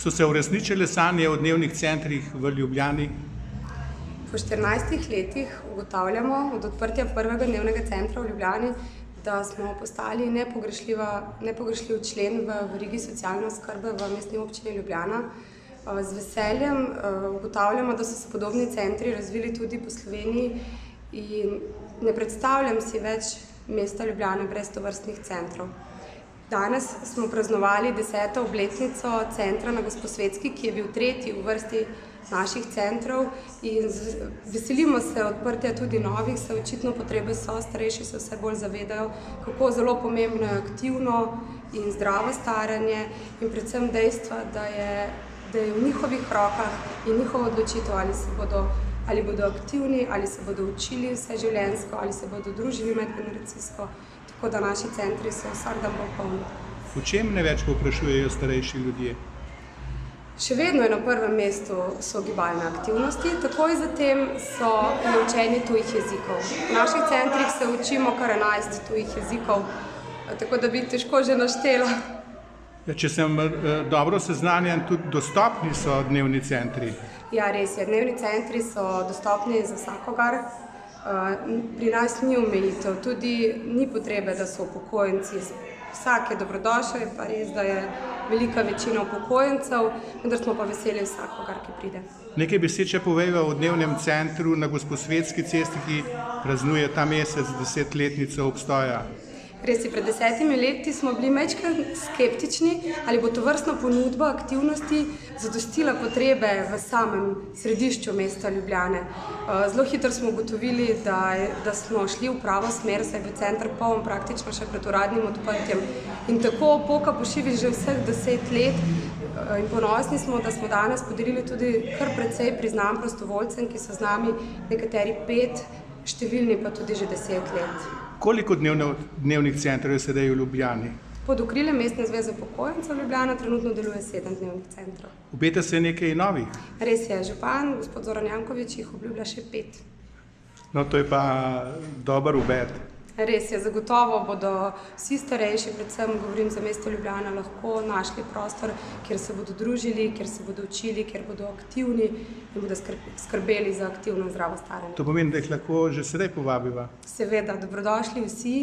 So se uresničile sanje o dnevnih centrih v Ljubljani? Po 14 letih ugotavljamo od odprtja prvega dnevnega centra v Ljubljani, da smo postali nepogrešljiv člen v verigi socialne oskrbe v Mestni občini Ljubljana. Z veseljem ugotavljamo, da so se podobni centri razvili tudi po Sloveniji in ne predstavljam si več mesta Ljubljane brez tovrstnih centrov. Danes smo praznovali 10. obletnico centra na Gosposvetski, ki je bil tretji v vrsti naših centrov in veselimo se odprtja tudi novih, se očitno potrebe so, starejši se vse bolj zavedajo, kako zelo pomembno je aktivno in zdravo staranje in predvsem dejstva, da je v njihovih rokah in njihova odločitev, ali bodo aktivni, ali se bodo učili vseživljenjsko, ali se bodo družili medgeneracijsko, tako da naši centri so vsak dan bolj polni. V čem največ povprašujejo starejši ljudje? Še vedno je na prvem mestu so gibalne aktivnosti, takoj zatem so učenje tujih jezikov. V naših centrih se učimo kar 11 tujih jezikov, tako da bi težko že naštela. Če sem dobro seznanjen, tudi dostopni so dnevni centri. Ja, res je. Dnevni centri so dostopni za vsakogar. Pri nas ni omejitev, tudi ni potrebe, da so upokojenci. Vsak je dobrodošel, je pa res, da je velika večina upokojencev, vendar smo pa veseli vsakogar, ki pride. Nekaj besed še povejva o dnevnem centru na Gosposvetski cesti, ki praznuje ta mesec 10-letnico obstoja. Res je, pred 10 leti smo bili majčkeno skeptični, ali bo tovrstna ponudba aktivnosti zadostila potrebe v samem središču mesta Ljubljane. Zelo hitro smo ugotovili, da smo šli v pravo smer, saj je bil center poln praktično še pred uradnim odprtjem. In tako poka po šivi že vseh 10 let in ponosni smo, da smo danes podelili tudi kar precej priznanj prostovoljcem, ki so z nami, nekateri 5, številni pa tudi že 10 let. Koliko dnevnih centrov je sedaj v Ljubljani? Pod okriljem Mestne zveze upokojencev Ljubljana trenutno deluje 7 dnevnih centrov. Obeta se nekaj novih? Res je, župan, gospod Zoran Janković, jih obljublja še 5. No, to je pa dober obet. Res je, zagotovo bodo vsi starejši, predvsem govorim za mesto Ljubljana, lahko našli prostor, kjer se bodo družili, kjer se bodo učili, kjer bodo aktivni in bodo skrbeli za aktivno in zdravo staranje. To pomeni, da jih lahko že sedaj povabiva? Seveda, dobrodošli vsi,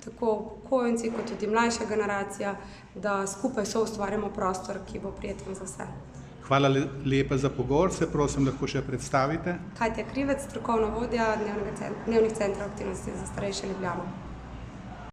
tako upokojenci kot tudi mlajša generacija, da skupaj soustvarjamo prostor, ki bo prijeten za vse. Hvala lepa za pogovor, se prosim lahko še predstavite. Katja Krivec, strokovna vodja dnevnih centrov aktivnosti za starejše Ljubljano.